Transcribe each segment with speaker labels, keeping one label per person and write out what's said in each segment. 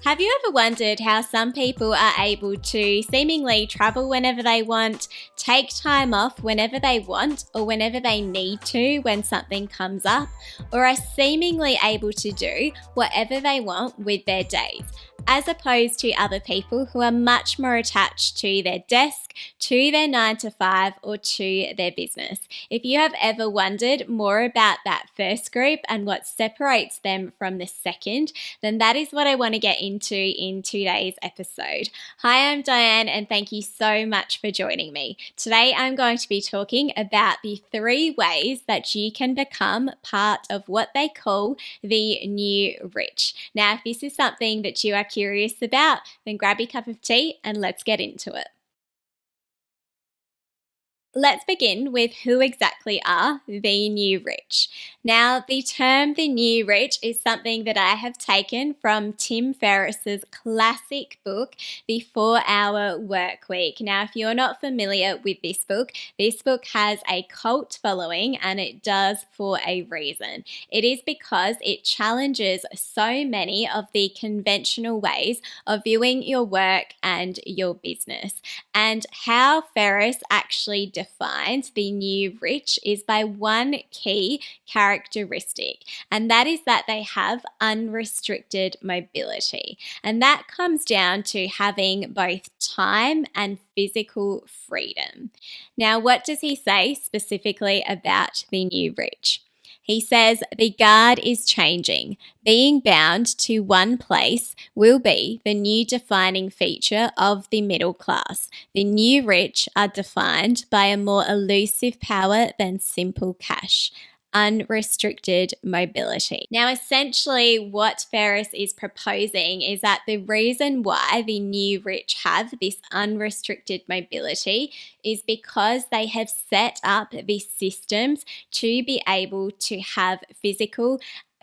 Speaker 1: Have you ever wondered how some people are able to seemingly travel whenever they want, take time off whenever they want or whenever they need to when something comes up, or are seemingly able to do whatever they want with their days, as opposed to other people who are much more attached to their desk, to their 9 to 5, or to their business? If you have ever wondered more about that first group and what separates them from the second, then that is what I want to get into in today's episode. Hi, I'm Diane, and thank you so much for joining me. Today, I'm going to be talking about the 3 ways that you can become part of what they call the new rich. Now, if this is something that you are curious about, then grab your cup of tea and let's get into it. Let's begin with who exactly are the new rich. Now, the term the new rich is something that I have taken from Tim Ferriss's classic book, The 4-Hour Work Week. Now, if you're not familiar with this book has a cult following, and it does for a reason. It is because it challenges so many of the conventional ways of viewing your work and your business. And how Ferriss actually defines the new rich is by one key characteristic, and that is that they have unrestricted mobility. And that comes down to having both time and physical freedom. Now, what does he say specifically about the new rich? He says, the guard is changing. Being bound to one place will be the new defining feature of the middle class. The new rich are defined by a more elusive power than simple cash. Unrestricted mobility. Now, essentially what Ferriss is proposing is that the reason why the new rich have this unrestricted mobility is because they have set up these systems to be able to have physical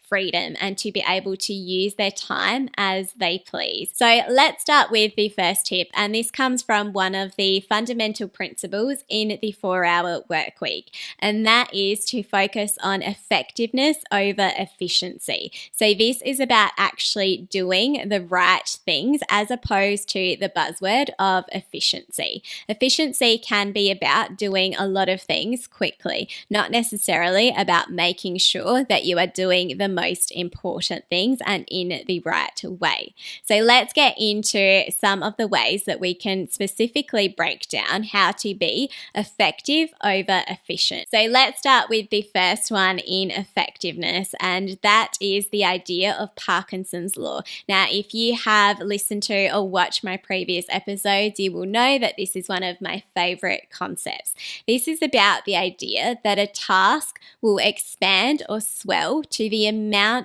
Speaker 1: freedom and to be able to use their time as they please. So let's start with the first tip, and this comes from one of the fundamental principles in the 4-Hour Work Week, and that is to focus on effectiveness over efficiency. So this is about actually doing the right things as opposed to the buzzword of efficiency. Efficiency can be about doing a lot of things quickly, not necessarily about making sure that you are doing the most important things and in the right way. So let's get into some of the ways that we can specifically break down how to be effective over efficient. So let's start with the first one in effectiveness, and that is the idea of Parkinson's law. Now, if you have listened to or watched my previous episodes, you will know that this is one of my favorite concepts. This is about the idea that a task will expand or swell to the amount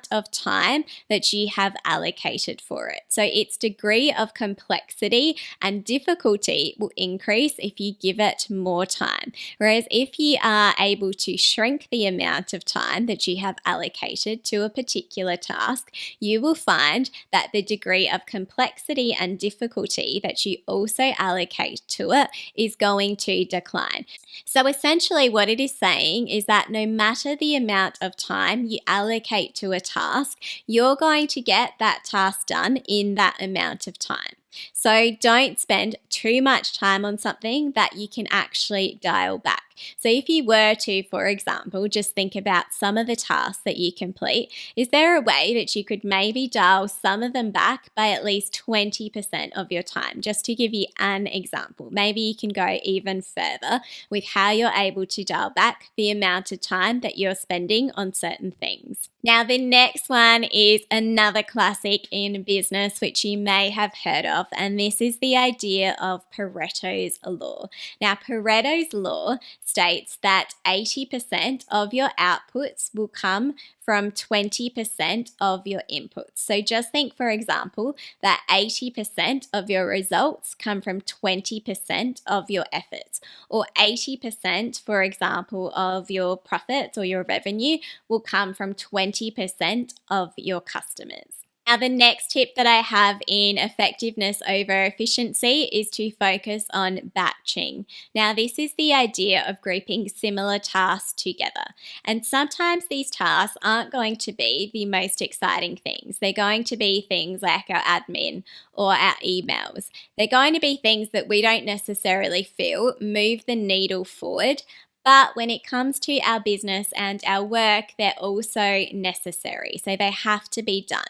Speaker 1: of time that you have allocated for it. So its degree of complexity and difficulty will increase if you give it more time. Whereas if you are able to shrink the amount of time that you have allocated to a particular task, you will find that the degree of complexity and difficulty that you also allocate to it is going to decline. So essentially what it is saying is that no matter the amount of time you allocate to a task, you're going to get that task done in that amount of time. So don't spend too much time on something that you can actually dial back. So if you were to, for example, just think about some of the tasks that you complete, is there a way that you could maybe dial some of them back by at least 20% of your time? Just to give you an example, maybe you can go even further with how you're able to dial back the amount of time that you're spending on certain things. Now, the next one is another classic in business, which you may have heard of, and this is the idea of Pareto's law. Now, Pareto's law states that 80% of your outputs will come from 20% of your inputs. So just think, for example, that 80% of your results come from 20% of your efforts, or 80%, for example, of your profits or your revenue will come from 20% of your customers. Now, the next tip that I have in effectiveness over efficiency is to focus on batching. Now, this is the idea of grouping similar tasks together. And sometimes these tasks aren't going to be the most exciting things. They're going to be things like our admin or our emails. They're going to be things that we don't necessarily feel move the needle forward. But when it comes to our business and our work, they're also necessary. So they have to be done.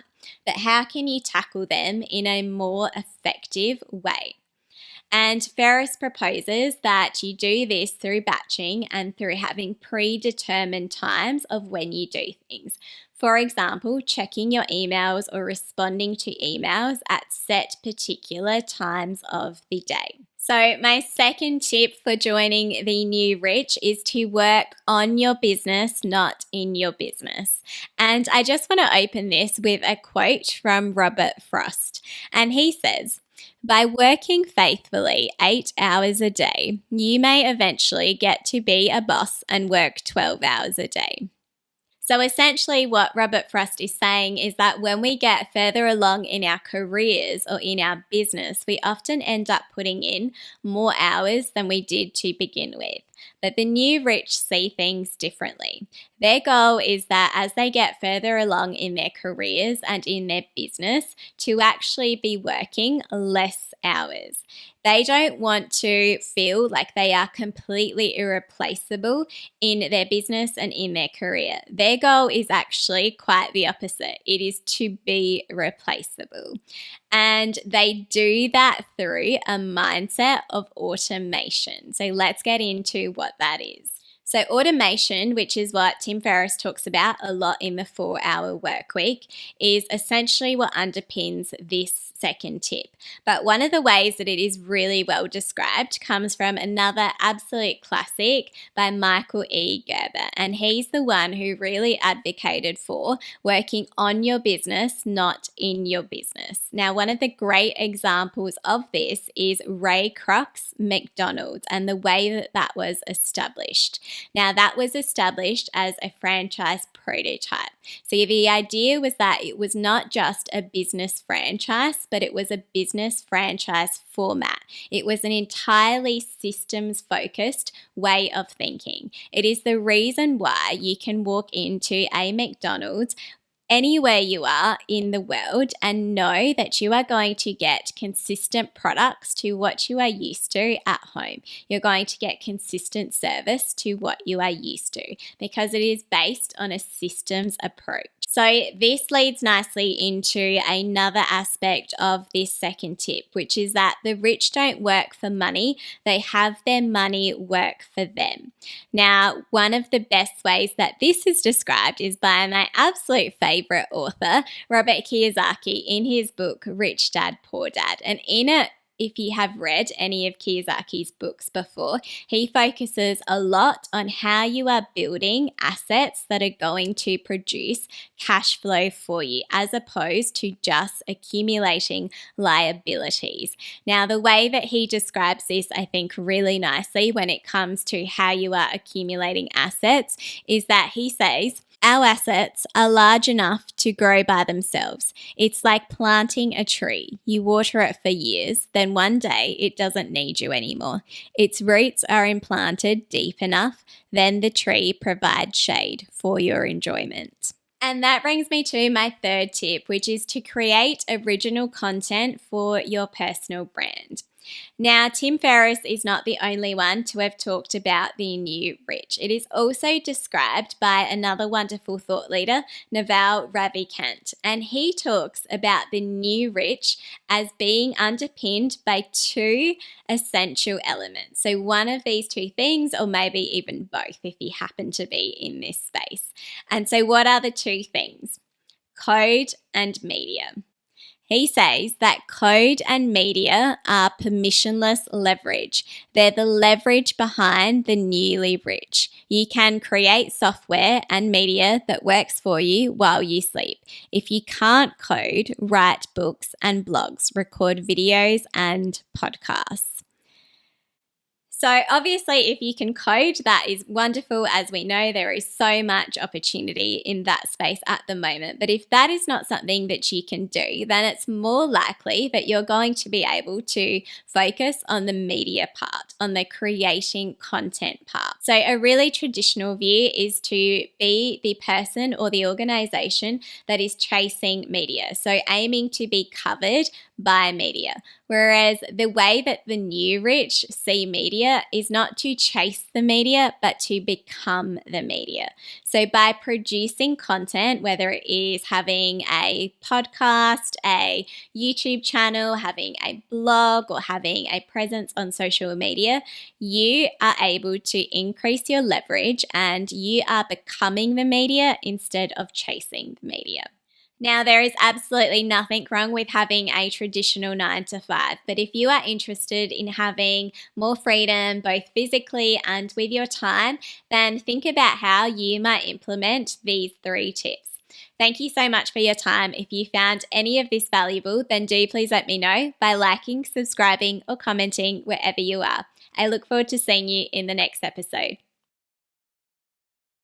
Speaker 1: But how can you tackle them in a more effective way? And Ferris proposes that you do this through batching and through having predetermined times of when you do things. For example, checking your emails or responding to emails at set particular times of the day. So, my second tip for joining the new rich is to work on your business, not in your business. And I just want to open this with a quote from Robert Frost. And he says, "By working faithfully 8 hours a day, you may eventually get to be a boss and work 12 hours a day." So essentially what Robert Frost is saying is that when we get further along in our careers or in our business, we often end up putting in more hours than we did to begin with. But the new rich see things differently. Their goal is that as they get further along in their careers and in their business, to actually be working less hours. They don't want to feel like they are completely irreplaceable in their business and in their career. Their goal is actually quite the opposite. It is to be replaceable. And they do that through a mindset of automation. So let's get into what that is. So automation, which is what Tim Ferriss talks about a lot in the 4-hour work week, is essentially what underpins this second tip. But one of the ways that it is really well described comes from another absolute classic by Michael E. Gerber. And he's the one who really advocated for working on your business, not in your business. Now, one of the great examples of this is Ray Kroc's McDonald's and the way that that was established. Now, that was established as a franchise prototype. So the idea was that it was not just a business franchise, but it was a business franchise format. It was an entirely systems-focused way of thinking. It is the reason why you can walk into a McDonald's anywhere you are in the world and know that you are going to get consistent products to what you are used to at home. You're going to get consistent service to what you are used to because it is based on a systems approach. So this leads nicely into another aspect of this second tip, which is that the rich don't work for money, they have their money work for them. Now, one of the best ways that this is described is by my absolute favorite author, Robert Kiyosaki, in his book, Rich Dad, Poor Dad. And in it, if you have read any of Kiyosaki's books before, he focuses a lot on how you are building assets that are going to produce cash flow for you, as opposed to just accumulating liabilities. Now, the way that he describes this, I think, really nicely when it comes to how you are accumulating assets is that he says, "Our assets are large enough to grow by themselves. It's like planting a tree. You water it for years, then one day it doesn't need you anymore. Its roots are implanted deep enough, then the tree provides shade for your enjoyment." And that brings me to my third tip, which is to create original content for your personal brand. Now, Tim Ferriss is not the only one to have talked about the new rich. It is also described by another wonderful thought leader, Naval Ravikant, and he talks about the new rich as being underpinned by two essential elements. So one of these two things, or maybe even both if you happen to be in this space. And so what are the two things? Code and media. He says that code and media are permissionless leverage. They're the leverage behind the newly rich. You can create software and media that works for you while you sleep. If you can't code, write books and blogs, record videos and podcasts. So, obviously, if you can code, that is wonderful. As we know, there is so much opportunity in that space at the moment. But if that is not something that you can do, then it's more likely that you're going to be able to focus on the media part, on the creating content part. So, a really traditional view is to be the person or the organization that is chasing media. So, aiming to be covered by media. Whereas the way that the new rich see media is not to chase the media, but to become the media. So by producing content, whether it is having a podcast, a YouTube channel, having a blog, or having a presence on social media, you are able to increase your leverage and you are becoming the media instead of chasing the media. Now, there is absolutely nothing wrong with having a traditional 9 to 5, but if you are interested in having more freedom, both physically and with your time, then think about how you might implement these 3 tips. Thank you so much for your time. If you found any of this valuable, then do please let me know by liking, subscribing, or commenting wherever you are. I look forward to seeing you in the next episode.